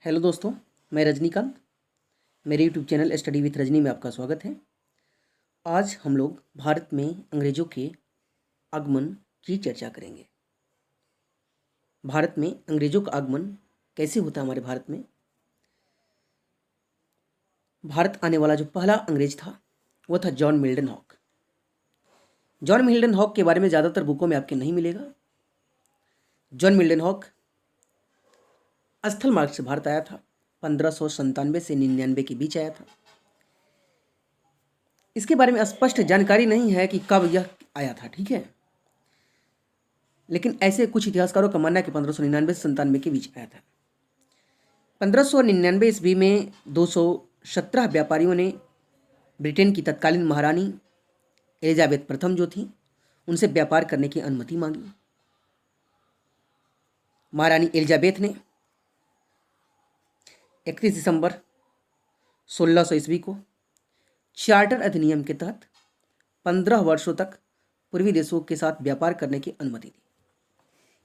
Hello दोस्तों, मैं रजनीकांत। मेरे YouTube channel study with Rajni में आपका स्वागत है। आज हम लोग भारत में अंग्रेज़ों के आगमन की चर्चा करेंगे। भारत में अंग्रेज़ों का आगमन कैसे होता है हमारे भारत में। भारत आने वाला जो पहला अंग्रेज था वो था John Milton Hawk. John Milton Hawk के बारे में ज़्यादातर बुकों में आपके नहीं मिलेगा। जॉन मिल्टन हॉक स्थल मार्ग से भारत आया था। 1597 से 99 के बीच आया था। इसके बारे में स्पष्ट जानकारी नहीं है कि कब यह आया था, ठीक है, लेकिन ऐसे कुछ इतिहासकारों का मानना है कि 1599 से 97 के बीच आया था। 1599 ईस्वी में 217 व्यापारियों ने ब्रिटेन की तत्कालीन महारानी एलिजाबेथ प्रथम जो थी उनसे व्यापार करने की अनुमति मांगी। महारानी एलिजाबेथ ने 31 दिसंबर 1600 ईस्वी को चार्टर अधिनियम के तहत 15 वर्षों तक पूर्वी देशों के साथ व्यापार करने की अनुमति दी।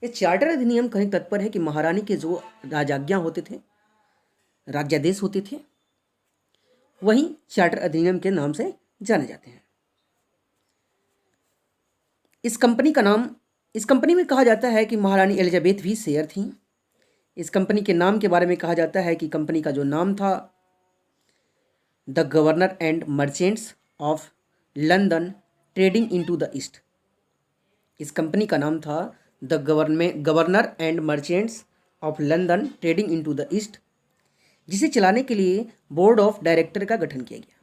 ये चार्टर अधिनियम कहने का तात्पर्य है कि महारानी के जो राजाज्ञा होते थे, राज्यादेश होते थे, वही चार्टर अधिनियम के नाम से जाने जाते हैं। इस कंपनी में कहा जाता है कि महारानी एलिजाबेथ भी शेयर थीं। इस कंपनी के नाम के बारे में कहा जाता है कि कंपनी का जो नाम था the governor and merchants of London trading into the east. इस कंपनी का नाम था the governor and merchants of London trading into the east, जिसे चलाने के लिए बोर्ड ऑफ डायरेक्टर का गठन किया गया।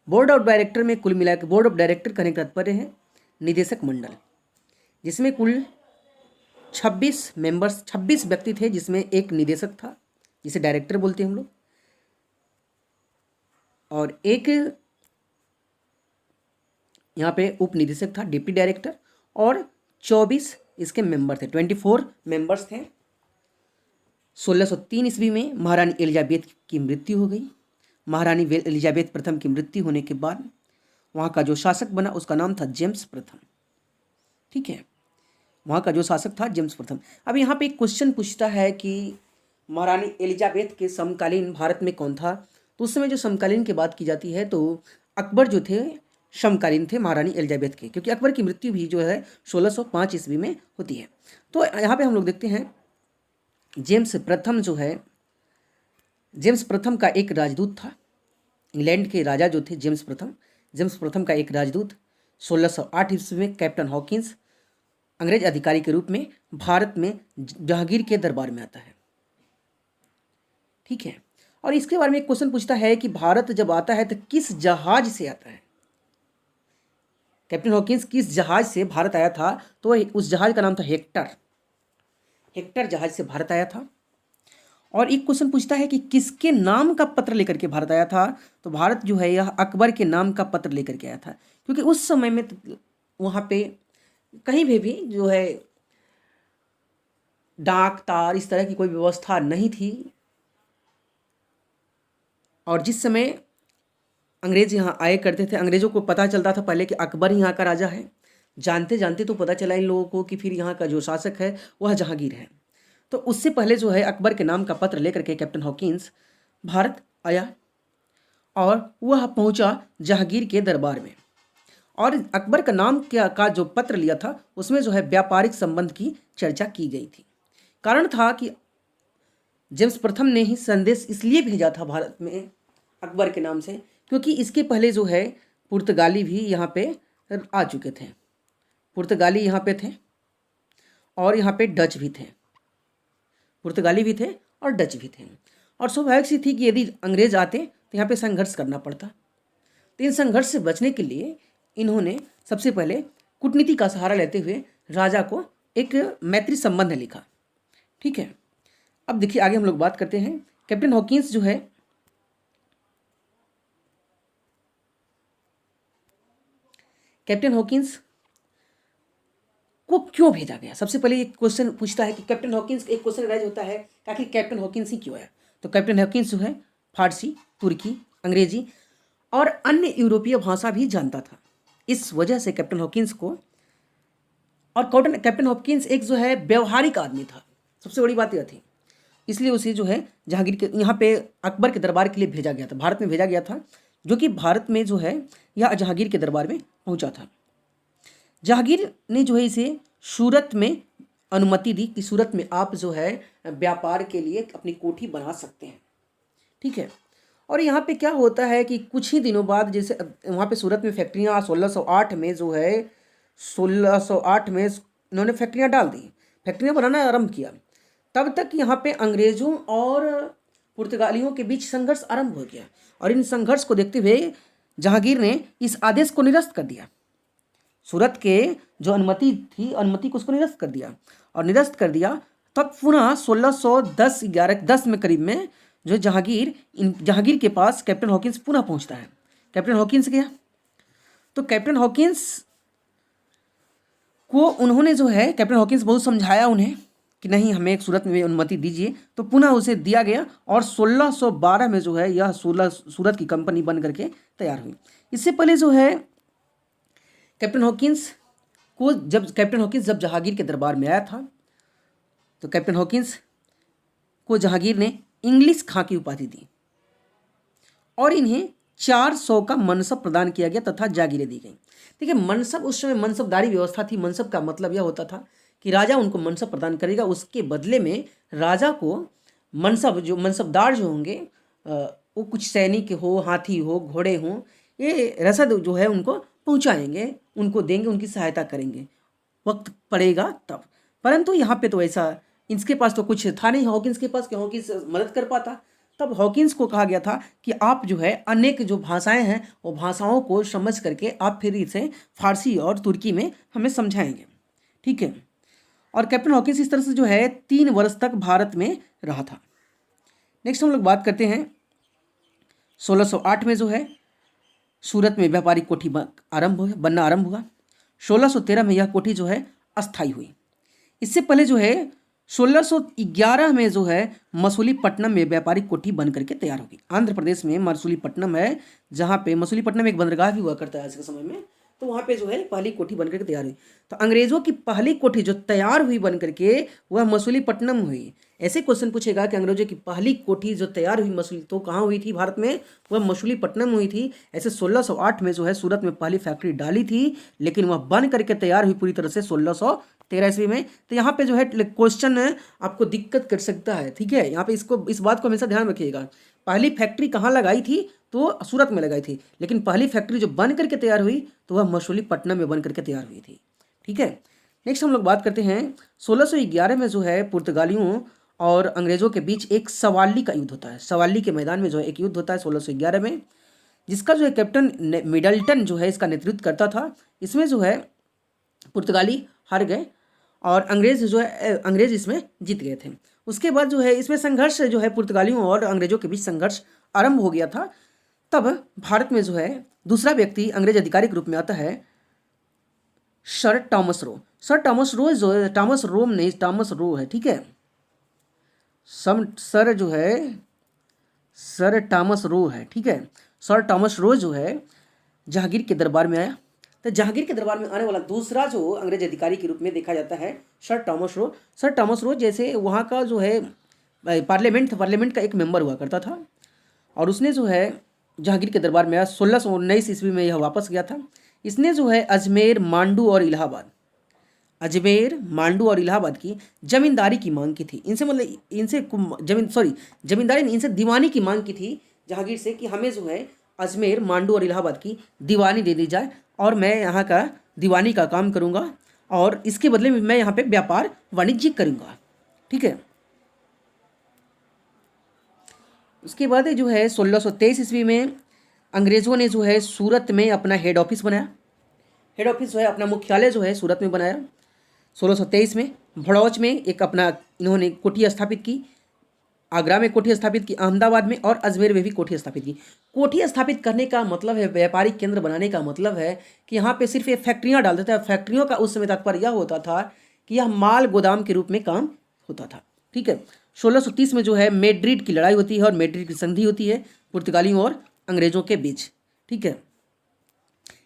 बोर्ड ऑफ डायरेक्टर में कुल मिलाकर बोर्ड ऑफ डायरेक्टर कहने का तात्पर्य है निदेशक मंडल, जिसमें कुल 26 व्यक्ति थे, जिसमें एक निदेशक था जिसे डायरेक्टर बोलते हैं हम लोग, और एक यहाँ पे उप निदेशक था डिप्टी डायरेक्टर, और 24 इसके मेंबर थे, 24 मेंबर्स थे। 1603 ईस्वी में महारानी एलिजाबेथ की मृत्यु हो गई। महारानी एलिजाबेथ प्रथम की मृत्यु होने के बाद वहाँ का जो शासक बना उसका नाम था जेम्स प्रथम, ठीक है, वहाँ का जो शासक था जेम्स प्रथम। अब यहाँ पे एक क्वेश्चन पूछता है कि महारानी एलिजाबेथ के समकालीन भारत में कौन था। तो उस समय जो समकालीन की बात की जाती है तो अकबर जो थे समकालीन थे महारानी एलिजाबेथ के, क्योंकि अकबर की मृत्यु भी जो है 1605 ईस्वी में होती है। तो यहाँ पे हम लोग देखते हैं जेम्स प्रथम जो है, जेम्स प्रथम का एक राजदूत था। इंग्लैंड के राजा जो थे जेम्स प्रथम का एक राजदूत 1608 ईस्वी में कैप्टन हॉकिंस अंग्रेज अधिकारी के रूप में भारत में जहांगीर के दरबार में आता है, ठीक है। और इसके बारे में एक क्वेश्चन पूछता है कि भारत जब आता है तो किस जहाज से आता है। कैप्टन हॉकिंस किस जहाज से भारत आया था, तो उस जहाज का नाम था हेक्टर जहाज से भारत आया था। और एक क्वेश्चन पूछता है कि किसके नाम का पत्र लेकर के भारत आया था, तो भारत जो है यह अकबर के नाम का पत्र लेकर के आया था, क्योंकि उस समय में वहाँ पे कहीं भी जो है डाक तार इस तरह की कोई व्यवस्था नहीं थी। और जिस समय अंग्रेज यहाँ आए करते थे, अंग्रेजों को पता चलता था पहले कि अकबर यहाँ का राजा है। जानते जानते तो पता चला इन लोगों को कि फिर यहाँ का जो शासक है वह जहांगीर है। तो उससे पहले जो है अकबर के नाम का पत्र लेकर के कैप्टन हॉकिंस भारत आया और वह पहुँचा जहांगीर के दरबार में। और अकबर का नाम का जो पत्र लिया था उसमें जो है व्यापारिक संबंध की चर्चा की गई थी। कारण था कि जेम्स प्रथम ने ही संदेश इसलिए भेजा था भारत में अकबर के नाम से, क्योंकि इसके पहले जो है पुर्तगाली भी यहाँ पे आ चुके थे। पुर्तगाली यहाँ पे थे और यहाँ पे डच भी थे, पुर्तगाली भी थे और डच भी थे। और स्वाभाविक सी थी कि यदि अंग्रेज आते तो यहाँ पे संघर्ष करना पड़ता। तो इन संघर्ष से बचने के लिए इन्होंने सबसे पहले कूटनीति का सहारा लेते हुए राजा को एक मैत्री संबंध लिखा, ठीक है। अब देखिए आगे हम लोग बात करते हैं। कैप्टन हॉकिंस जो है कैप्टन हॉकिंस को क्यों भेजा गया। सबसे पहले एक क्वेश्चन पूछता है कि कैप्टन हॉकिंस, एक क्वेश्चन राइज होता है कि आखिर कैप्टन हॉकिंस ही क्यों आया। तो कैप्टन हॉकिंस जो है फारसी, तुर्की, अंग्रेजी और अन्य यूरोपीय भाषा भी जानता था। इस वजह से कैप्टन हॉकिंस को, और कैप्टन हॉकिंस एक जो है व्यवहारिक आदमी था, सबसे बड़ी बात यह थी। इसलिए उसे जो है जहांगीर के यहाँ पे अकबर के दरबार के लिए भेजा गया था, भारत में भेजा गया था, जो कि भारत में जो है यह जहांगीर के दरबार में पहुंचा था। जहांगीर ने जो है इसे सूरत में अनुमति दी कि सूरत में आप जो है व्यापार के लिए अपनी कोठी बना सकते हैं, ठीक है। और यहाँ पे क्या होता है कि कुछ ही दिनों बाद, जैसे वहाँ पे सूरत में फैक्ट्रियाँ 1608 में जो है 1608 में इन्होंने फैक्ट्रियाँ डाल दी, फैक्ट्रियाँ बनाना आरंभ किया। तब तक यहाँ पे अंग्रेज़ों और पुर्तगालियों के बीच संघर्ष आरंभ हो गया, और इन संघर्ष को देखते हुए जहांगीर ने इस आदेश को निरस्त कर दिया। सूरत के जो अनुमति थी, अनुमति को उसको निरस्त कर दिया, और निरस्त कर दिया। तब पुनः 1610 में करीब में जो जहांगीर के पास कैप्टन हॉकिंस पुनः पहुंचता है। कैप्टन हॉकिंस गया, तो कैप्टन हॉकिंस को उन्होंने जो है कैप्टन हॉकिंस बहुत समझाया उन्हें कि नहीं, हमें एक सूरत में अनुमति दीजिए, तो पुनः उसे दिया गया, और 1612 में जो है यह सूरत की कंपनी बन करके तैयार हुई। इससे पहले जो है कैप्टन हॉकिंस जब जहांगीर के दरबार में आया था, तो कैप्टन हॉकिंस को जहांगीर ने इंग्लिश खां की उपाधि दी, और इन्हें 400 का मनसब प्रदान किया गया तथा जागीरें दी गई। देखिए, मनसब, उस समय मनसबदारी व्यवस्था थी। मनसब का मतलब यह होता था कि राजा उनको मनसब प्रदान करेगा, उसके बदले में राजा को मनसबदार जो होंगे वो कुछ सैनिक हो, हाथी हो, घोड़े हों, ये रसद जो है उनको पहुंचाएंगे, उनको देंगे, उनकी सहायता करेंगे, वक्त पड़ेगा तब। परंतु यहाँ पे तो ऐसा इनके पास तो कुछ था नहीं, हॉकिंस के पास, कि हॉकिंस मदद कर पाता। तब हॉकिंस को कहा गया था कि आप जो है अनेक जो भाषाएं हैं वो भाषाओं को समझ करके आप फिर इसे फारसी और तुर्की में हमें समझाएंगे, ठीक है। और कैप्टन हॉकिंस इस तरह से जो है 3 वर्ष तक भारत में रहा था। नेक्स्ट हम लोग बात करते हैं 1608 में जो है सूरत में व्यापारिक कोठी बनना आरंभ हुआ। 1613 में यह कोठी जो है अस्थायी हुई। इससे पहले जो है 1611 में जो है मसूलीपट्टनम में व्यापारिक कोठी बन करके तैयार होगी। आंध्र प्रदेश में मसूलीपट्टनम है, जहाँ पे मसूलीपट्टनम एक बंदरगाह भी हुआ करता है आज के समय में, तो वहाँ पे जो है पहली कोठी बन करके तैयार हुई। तो अंग्रेजों की पहली कोठी जो तैयार हुई बन करके वह मसूलीपट्टनम हुई। ऐसे क्वेश्चन पूछेगा कि अंग्रेजों की पहली कोठी जो तैयार हुई मसूली, तो कहाँ हुई थी भारत में? वह मसूलीपट्टनम हुई थी। ऐसे 1608 में जो है सूरत में पहली फैक्ट्री डाली थी, लेकिन वह बन करके तैयार हुई पूरी तरह से 1613 ईस्वी में। तो यहाँ पे जो है क्वेश्चन आपको दिक्कत कर सकता है, ठीक है। यहाँ पे इस बात को हमेशा ध्यान रखिएगा। पहली फैक्ट्री कहाँ लगाई थी? तो सूरत में लगाई थी, लेकिन पहली फैक्ट्री जो बन करके तैयार हुई तो वह मसूलीपट्टनम में बन करके तैयार हुई थी, ठीक है। नेक्स्ट हम लोग बात करते हैं 1611 में जो है पुर्तगालियों और अंग्रेजों के बीच एक सवाली का युद्ध होता है। सवाली के मैदान में जो है एक युद्ध होता है 1611 में, जिसका जो है कैप्टन मिडल्टन जो है इसका नेतृत्व करता था। इसमें जो है पुर्तगाली हार गए और अंग्रेज इसमें जीत गए थे। उसके बाद जो है इसमें संघर्ष जो है पुर्तगालियों और अंग्रेजों के बीच संघर्ष आरंभ हो गया था। तब भारत में जो है दूसरा व्यक्ति अंग्रेज अधिकारी के रूप में आता है sir Thomas Roe. Sir Thomas Roe जो है, टॉमस रोम नहीं, टॉमस रो है, ठीक है। सर जो है सर टॉमस रो है, ठीक है। सर टॉमस रो जो है जहांगीर के दरबार में आया। तो जहांगीर के दरबार में आने वाला दूसरा जो अंग्रेज अधिकारी के रूप में देखा जाता है sir Thomas Roe. Sir Thomas Roe जैसे वहाँ का जो है पार्लियामेंट का एक मेंबर हुआ करता था, और उसने जो है जहांगीर के दरबार में आया। 1619 ईस्वी में यह वापस गया था। इसने जो है अजमेर, मांडू और इलाहाबाद की जमींदारी की मांग की थी। जमींदारी नहीं, इनसे दीवानी की मांग की थी जहांगीर से कि हमें जो है अजमेर, मांडू और इलाहाबाद की दीवानी दे दी जाए, और मैं यहाँ का दीवानी का काम करूँगा, और इसके बदले में मैं यहाँ पे व्यापार वाणिज्य करूँगा, ठीक है। उसके बाद जो है 1623 ईस्वी में अंग्रेज़ों ने जो है सूरत में अपना हेड ऑफिस बनाया। हेड ऑफिस जो है अपना मुख्यालय जो है सूरत में बनाया। 1623 में भड़ौच में एक अपना इन्होंने कोठी स्थापित की, आगरा में कोठी स्थापित की, अहमदाबाद में और अजमेर में भी कोठी स्थापित की। कोठी स्थापित करने का मतलब है, व्यापारिक केंद्र बनाने का मतलब है कि यहाँ पे सिर्फ ये फैक्ट्रियाँ डाल देते हैं। फैक्ट्रियों का उस समय तात्पर्य यह होता था कि यह माल गोदाम के रूप में काम होता था, ठीक है। 1630 में जो है मैड्रिड की लड़ाई होती है और मैड्रिड की संधि होती है पुर्तगालियों और अंग्रेजों के बीच, ठीक है।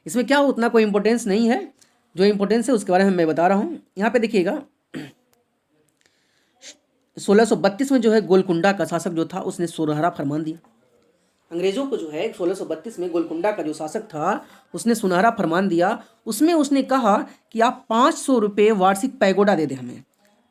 इसमें क्या उतना कोई इंपॉर्टेंस नहीं है, जो इंपॉर्टेंस है उसके बारे में मैं बता रहा हूँ। यहाँ पे देखिएगा 1632 में जो है गोलकुंडा का शासक जो था उसने सुनहरा फरमान दिया। अंग्रेजों को जो है 1632 में गोलकुंडा का जो शासक था उसने सुनहरा फरमान दिया। उसमें उसने कहा कि आप 500 रुपये वार्षिक पैगोडा दे दें हमें,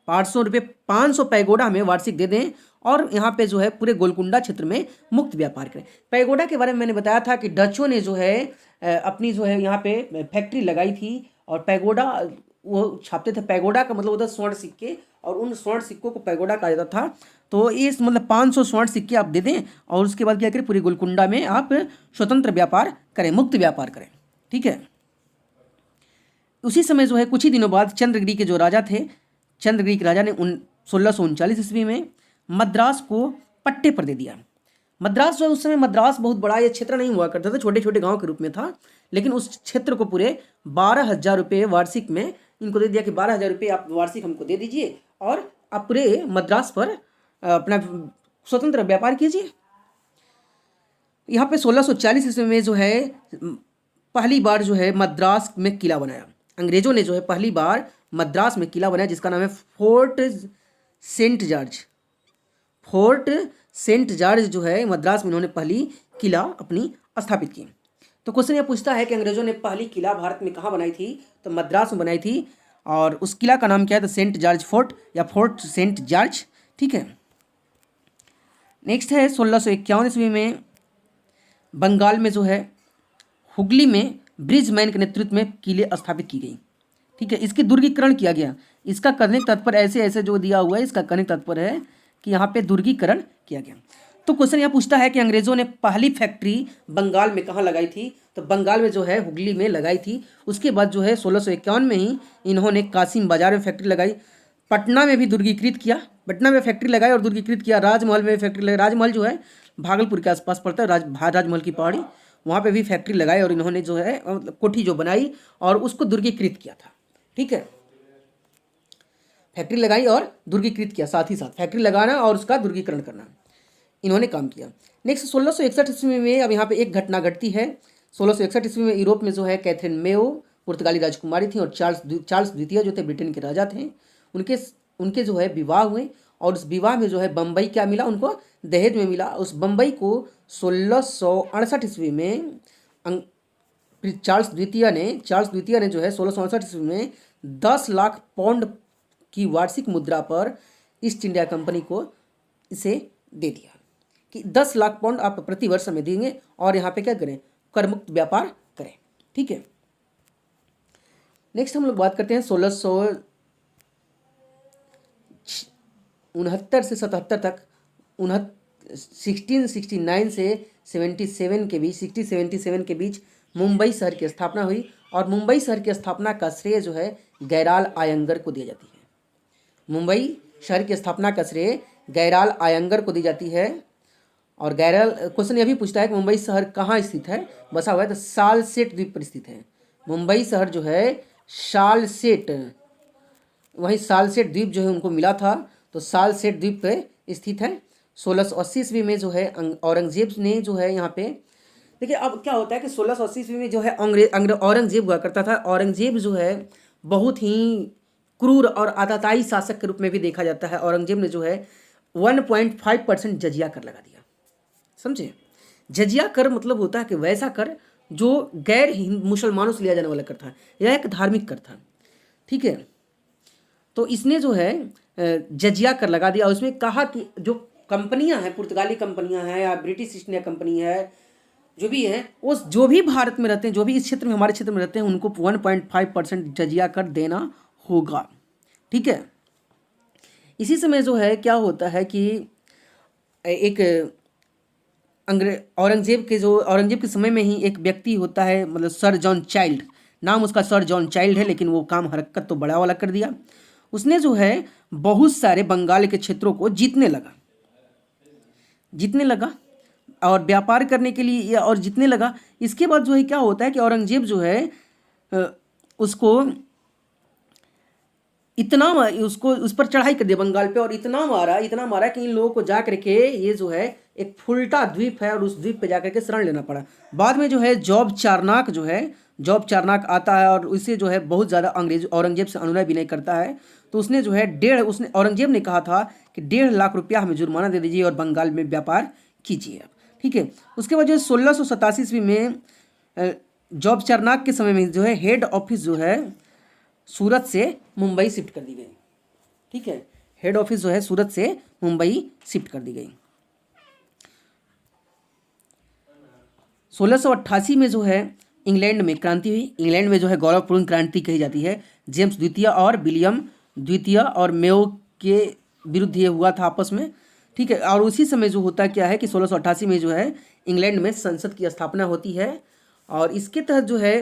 500 पैगोडा हमें वार्षिक दे दें और यहाँ पे जो है पूरे गोलकुंडा क्षेत्र में मुक्त व्यापार करें। पैगोडा के बारे में मैंने बताया था कि डचों ने जो है अपनी जो है यहाँ पे फैक्ट्री लगाई थी और पैगोडा वो छापते थे। पैगोडा का मतलब होता है स्वर्ण सिक्के, और उन स्वर्ण सिक्कों को पैगोडा कहा जाता था। तो इस मतलब 500 स्वर्ण सिक्के आप दे दें और उसके बाद क्या करें, पूरी गोलकुंडा में आप स्वतंत्र व्यापार करें, मुक्त व्यापार करें। ठीक है। उसी समय जो है कुछ ही दिनों बाद चंद्रगिरी के जो राजा थे, चंद्रगिरी के राजा ने 1639 ईस्वी में मद्रास को पट्टे पर दे दिया। मद्रास जो है उस समय मद्रास बहुत बड़ा ये क्षेत्र नहीं हुआ करता था, छोटे छोटे गांव के रूप में था, लेकिन उस क्षेत्र को पूरे 12,000 रुपये वार्षिक में इनको दे दिया कि 12,000 रुपये आप वार्षिक हमको दे दीजिए और आप पूरे मद्रास पर अपना स्वतंत्र व्यापार कीजिए। यहाँ पे 1640 ईस्वी में जो है पहली बार जो है मद्रास में किला बनाया। अंग्रेजों ने जो है पहली बार मद्रास में किला बनाया जिसका नाम है Fort Saint George. Fort Saint George जो है मद्रास में इन्होंने पहली किला अपनी स्थापित की। तो क्वेश्चन ये पूछता है कि अंग्रेजों ने पहली किला भारत में कहाँ बनाई थी, तो मद्रास में बनाई थी, और उस किला का नाम क्या है, तो सेंट जॉर्ज फोर्ट या फोर्ट सेंट जॉर्ज। ठीक है। नेक्स्ट है 1651 ईस्वी में बंगाल में जो है हुगली में ब्रिजमैन के नेतृत्व में किले स्थापित की गई। ठीक है। इसके दुर्गीकरण किया गया। इसका करने का तात्पर्य ऐसे ऐसे जो दिया हुआ है, इसका करने का तात्पर्य है कि यहाँ पे दुर्गीकरण किया गया। तो क्वेश्चन यह पूछता है कि अंग्रेजों ने पहली फैक्ट्री बंगाल में कहाँ लगाई थी, तो बंगाल में जो है हुगली में लगाई थी। उसके बाद जो है 1651 में ही इन्होंने कासिम बाजार में फैक्ट्री लगाई। पटना में भी दुर्गीकृत किया, पटना में फैक्ट्री लगाई और दुर्गीकृत किया। राजमहल में फैक्ट्री लगाई। राजमहल जो है भागलपुर के आसपास पड़ता है, राजमहल की पहाड़ी, वहाँ पे भी फैक्ट्री लगाई और इन्होंने जो है कोठी जो बनाई और उसको दुर्गीकृत किया था। ठीक है। फैक्ट्री लगाई और दुर्गीकृत किया, साथ ही साथ फैक्ट्री लगाना और उसका दुर्गीकरण करना, इन्होंने काम किया। नेक्स्ट 1661 ईस्वी में अब यहाँ पे एक घटना घटती है। 1661 ईस्वी में यूरोप में जो है कैथरीन मेयो पुर्तगाली राजकुमारी थी और चार्ल्स द्वितीय जो थे ब्रिटेन के राजा थे, उनके जो है विवाह हुए और उस विवाह में जो है बम्बई क्या मिला उनको, दहेज में मिला। उस बम्बई को 1668 ईस्वी में चार्ल्स द्वितीय ने जो है 1668 ईस्वी में 10 लाख पाउंड की वार्षिक मुद्रा पर ईस्ट इंडिया कंपनी को इसे दे दिया कि 10 लाख पाउंड आप प्रति वर्ष में देंगे और यहाँ पे क्या करें, कर मुक्त व्यापार करें। ठीक है। नेक्स्ट हम लोग बात करते हैं 1669 से 77 तक 1669 से 77 के बीच 1677 के बीच मुंबई शहर की स्थापना हुई और मुंबई शहर की स्थापना का श्रेय जो है गैराल आयंगर को दी जाती है। मुंबई शहर की स्थापना का श्रेय गैराल आयंगर को दी जाती है। और गैराल क्वेश्चन यह भी पूछता है कि मुंबई शहर कहाँ स्थित है, बसा हुआ है, तो सालसेट द्वीप पर स्थित है। मुंबई शहर जो है सालसेट, वहीं सालसेट द्वीप जो है उनको मिला था, तो सालसेट द्वीप पे स्थित है। 1680 ईस्वी में जो है औरंगजेब ने जो है यहाँ पे, देखिए अब क्या होता है कि 1680 ईस्वी में जो है औरंगजेब हुआ करता था। औरंगजेब जो है बहुत ही क्रूर और आताताई शासक के रूप में भी देखा जाता है। औरंगजेब ने जो है 1.5% जजिया कर लगा दिया। समझे, जजिया कर मतलब होता है कि वैसा कर जो गैर मुसलमानों से लिया जाने वाला कर था, यह एक धार्मिक कर था। ठीक है। तो इसने जो है जजिया कर लगा दिया। उसमें कहा कि जो कंपनियां हैं, पुर्तगाली कंपनियां हैं या ब्रिटिश ईस्ट इंडिया कंपनी है, जो भी है, उस जो भी भारत में रहते हैं, जो भी इस क्षेत्र में हमारे क्षेत्र में रहते हैं, उनको 1.5% जजिया कर देना होगा। ठीक है। इसी समय जो है क्या होता है कि एक औरंगजेब के समय में ही एक व्यक्ति होता है, मतलब सर जॉन चाइल्ड, नाम उसका सर जॉन चाइल्ड है, लेकिन वो काम हरकत तो बड़ा वाला कर दिया। उसने जो है बहुत सारे बंगाल के क्षेत्रों को जीतने लगा और व्यापार करने के लिए और जीतने लगा। इसके बाद जो है क्या होता है कि औरंगजेब जो है उसको उस पर चढ़ाई कर दिया बंगाल पे, और इतना मारा कि इन लोगों को जा करके ये जो है एक फुल्टा द्वीप है और उस द्वीप पे जा करके शरण लेना पड़ा। बाद में जो है जॉब चारनाक आता है और उसे जो है बहुत ज़्यादा औरंगजेब से अनुनय भी नहीं करता है। तो उसने जो है उसने औरंगजेब ने कहा था कि 1.5 लाख रुपया हमें जुर्माना दे दीजिए और बंगाल में व्यापार कीजिए आप, ठीक है। उसके बाद जो 1687 ईस्वी में जॉब चारनाक के समय में जो है हेड ऑफिस जो है सूरत से मुंबई शिफ्ट कर दी गई, ठीक है। हेड ऑफिस जो है सूरत से मुंबई शिफ्ट कर दी गई। 1688 में जो है इंग्लैंड में क्रांति हुई। इंग्लैंड में जो है गौरवपूर्ण क्रांति कही जाती है। जेम्स द्वितीय और विलियम द्वितीय और मेयो के विरुद्ध ये हुआ था आपस में, ठीक है। और उसी समय जो होता क्या है कि 1688 में जो है इंग्लैंड में संसद की स्थापना होती है और इसके तहत जो है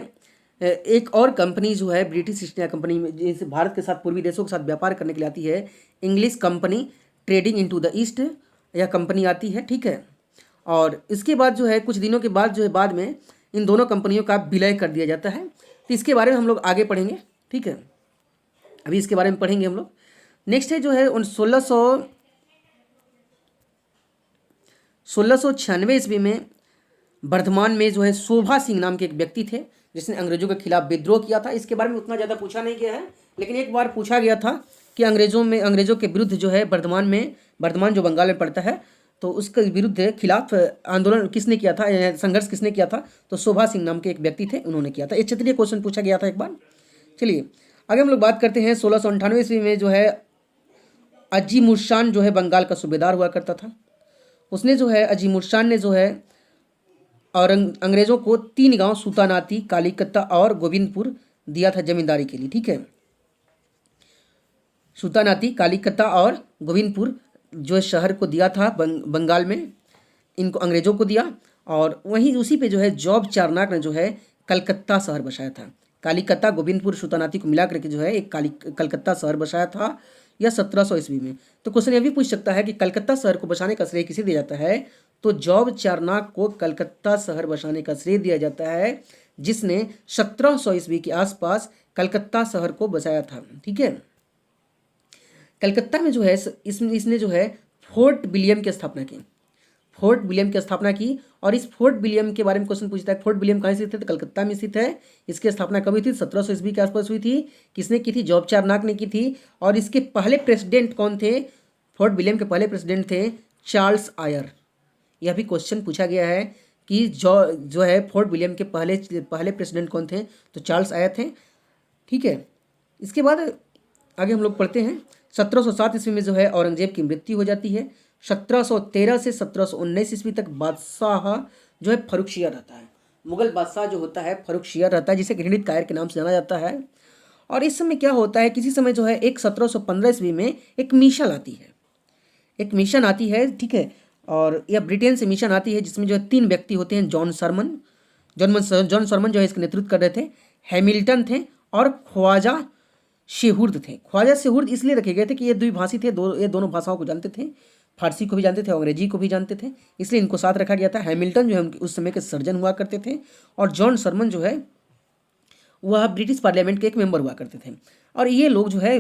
एक और कंपनी जो है ब्रिटिश ईस्ट इंडिया कंपनी में जैसे भारत के साथ पूर्वी देशों के साथ व्यापार करने के लिए आती है, English company trading into the east, यह कंपनी आती है, ठीक है। और इसके बाद जो है कुछ दिनों के बाद जो है बाद में इन दोनों कंपनियों का विलय कर दिया जाता है। तो इसके बारे में हम लोग आगे पढ़ेंगे, ठीक है। अभी इसके बारे में पढ़ेंगे हम लोग। नेक्स्ट है जो है उन 1696 ईस्वी में वर्धमान में जो है शोभा सिंह नाम के एक व्यक्ति थे जिसने अंग्रेजों के खिलाफ विद्रोह किया था। इसके बारे में उतना ज़्यादा पूछा नहीं गया है, लेकिन एक बार पूछा गया था कि अंग्रेजों के विरुद्ध जो है वर्धमान जो बंगाल में पड़ता है, तो उसके विरुद्ध खिलाफ आंदोलन किसने किया था, संघर्ष किसने किया था, तो शोभा सिंह नाम के एक व्यक्ति थे, उन्होंने किया था। ये क्षेत्रीय क्वेश्चन पूछा गया था एक बार। चलिए आगे हम लोग बात करते हैं। 1698 ईस्वी में जो है अजीमुर्शान जो है बंगाल का सूबेदार हुआ करता था। उसने जो है अजीमुर्शान ने जो है और अंग्रेजों को 3 गांव सुतानाती, कालीकत्ता और गोविंदपुर दिया था जमींदारी के लिए, ठीक है। सुतानाती, कालीकत्ता और गोविंदपुर जो शहर को दिया था बंगाल में, इनको अंग्रेजों को दिया। और वहीं उसी पे जो है जॉब चारनाक ने जो है कलकत्ता शहर बसाया था। कालीकत्ता, गोविंदपुर, सुतानाती को मिला करके जो है एक कलकत्ता शहर बसाया था, यह 1700 ईस्वी में। तो क्वेश्चन ये भी पूछ सकता है कि कलकत्ता शहर को बसाने का श्रेय किसे दिया जाता है, तो जॉब चारनाक को कलकत्ता शहर बसाने का श्रेय दिया जाता है, जिसने 1700 ईस्वी के आसपास कलकत्ता शहर को बसाया था, ठीक है। कलकत्ता में जो है इसने जो है फोर्ट विलियम की स्थापना की। फोर्ट विलियम की स्थापना की और इस फोर्ट विलियम के बारे में क्वेश्चन पूछता है। फोर्ट विलियम कहाँ स्थित है, तो कलकत्ता में स्थित है। इसकी स्थापना कब हुई थी, 1700 ईस्वी के आसपास हुई थी। किसने की थी, जॉब चारनाक ने की थी। और इसके पहले प्रेसिडेंट कौन थे, फोर्ट विलियम के पहले प्रेसिडेंट थे चार्ल्स आयर। यह भी क्वेश्चन पूछा गया है कि जो है फोर्ट विलियम के पहले प्रेसिडेंट कौन थे, तो चार्ल्स आयर थे, ठीक है। इसके बाद आगे हम लोग पढ़ते हैं। 1707 ईस्वी में जो है औरंगजेब की मृत्यु हो जाती है। 1713 से 1719 ईस्वी तक बादशाह जो है फर्रुखशियर रहता है। मुगल बादशाह जो होता है फर्रुखशियर रहता है, जिसे घृणित कायर के नाम से जाना जाता है। और इस समय क्या होता है, किसी समय जो है एक 1715 ईस्वी में एक मिशन आती है, ठीक है। और यह ब्रिटेन से मिशन आती है, जिसमें जो है 3 व्यक्ति होते हैं। जॉन शरमन जो है इसका नेतृत्व कर रहे थे, हैमिल्टन थे और ख्वाजा शेहुर्द थे। ख्वाजा शेहुर्द इसलिए रखे गए थे कि ये द्विभाषी थे, ये दोनों भाषाओं को जानते थे, फारसी को भी जानते थे, अंग्रेजी को भी जानते थे, इसलिए इनको साथ रखा गया था। हैमिल्टन जो है उस समय के सर्जन हुआ करते थे और जॉन शरमन जो है वह ब्रिटिश पार्लियामेंट के एक मेंबर हुआ करते थे। और ये लोग जो है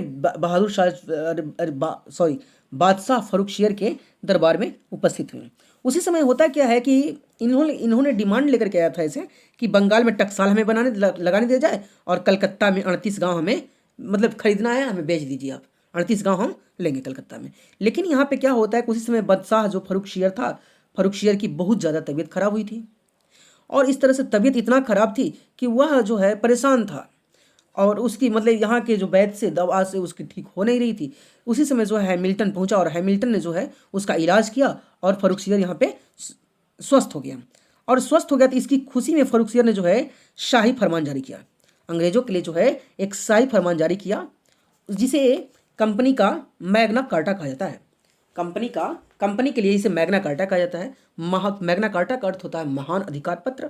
बादशाह फर्रुखशियर के दरबार में उपस्थित हुए। उसी समय होता क्या है कि इन्होंने डिमांड लेकर के आया था ऐसे कि बंगाल में टकसाल हमें लगाने दिया जाए और कलकत्ता में 38 गाँव हमें मतलब खरीदना है, हमें बेच दीजिए आप, 38 गाँव हम लेंगे कलकत्ता में। लेकिन यहाँ पे क्या होता है, उसी समय बादशाह जो फर्रुखशियर की बहुत ज़्यादा तबीयत खराब हुई थी। और इस तरह से तबीयत इतना खराब थी कि वह जो है परेशान था और उसकी मतलब यहाँ के जो वैद्य से दवा से उसकी ठीक हो नहीं रही थी। उसी समय जो है हैमिल्टन पहुँचा और हैमिल्टन ने जो है उसका इलाज किया और फर्रुखशियर यहाँ पे स्वस्थ हो गया। और स्वस्थ हो गया तो इसकी खुशी में फर्रुखशियर ने जो है शाही फरमान जारी किया, अंग्रेजों के लिए जो है एक शाही फरमान जारी किया, जिसे कंपनी का मैग्ना कार्टा कहा जाता है। कंपनी के लिए इसे मैग्ना कार्टा कहा जाता है। मैग्ना कार्टा का अर्थ होता है महान अधिकार पत्र,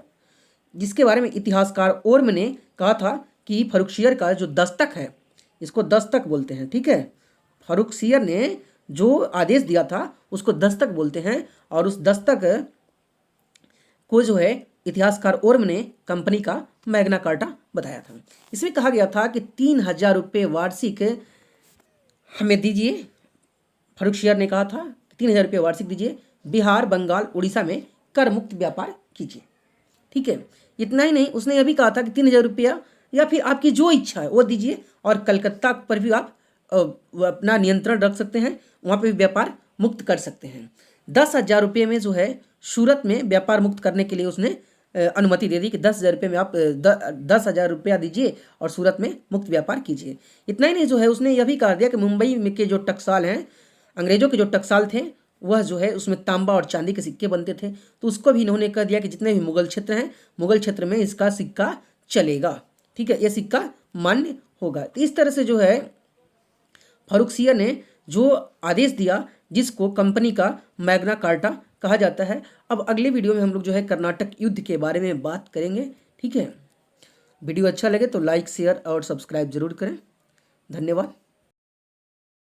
जिसके बारे में इतिहासकार ओर्म ने कहा था कि फर्रुखशियर का जो दस्तक है, इसको दस्तक बोलते हैं, ठीक है। फर्रुखशियर ने जो आदेश दिया था उसको दस्तक बोलते हैं और उस दस्तक को जो है इतिहासकार ओर्म ने कंपनी का मैग्ना कार्टा बताया था। इसमें कहा गया था कि 3000 रुपये वार्षिक हमें दीजिए। फर्रुखशियर ने कहा था 3000 रुपये वार्षिक दीजिए, बिहार, बंगाल, उड़ीसा में कर मुक्त व्यापार कीजिए, ठीक है। इतना ही नहीं, उसने यह भी कहा था कि 3000 रुपया या फिर आपकी जो इच्छा है वो दीजिए और कलकत्ता पर भी आप वो अपना नियंत्रण रख सकते हैं, वहाँ पे भी व्यापार मुक्त कर सकते हैं। 10,000 रुपये में जो है सूरत में व्यापार मुक्त करने के लिए उसने अनुमति दे दी कि 10,000 रुपये में आप 10,000 रुपया दीजिए और सूरत में मुक्त व्यापार कीजिए। इतना ही नहीं, जो है उसने यह भी कहा दिया कि मुंबई में के जो टकसाल हैं, अंग्रेजों के जो टकसाल थे, वह जो है उसमें तांबा और चांदी के सिक्के बनते थे, तो उसको भी इन्होंने कह दिया कि जितने भी मुगल क्षेत्र हैं, मुगल क्षेत्र में इसका सिक्का चलेगा। ठीक है, यह सिक्का मान्य होगा। तो इस तरह से जो है फर्रुखसिया ने जो आदेश दिया, जिसको कंपनी का मैग्ना कार्टा कहा जाता है। अब अगले वीडियो में हम लोग जो है कर्नाटक युद्ध के बारे में बात करेंगे। ठीक है, वीडियो अच्छा लगे तो लाइक, शेयर और सब्सक्राइब जरूर करें। धन्यवाद।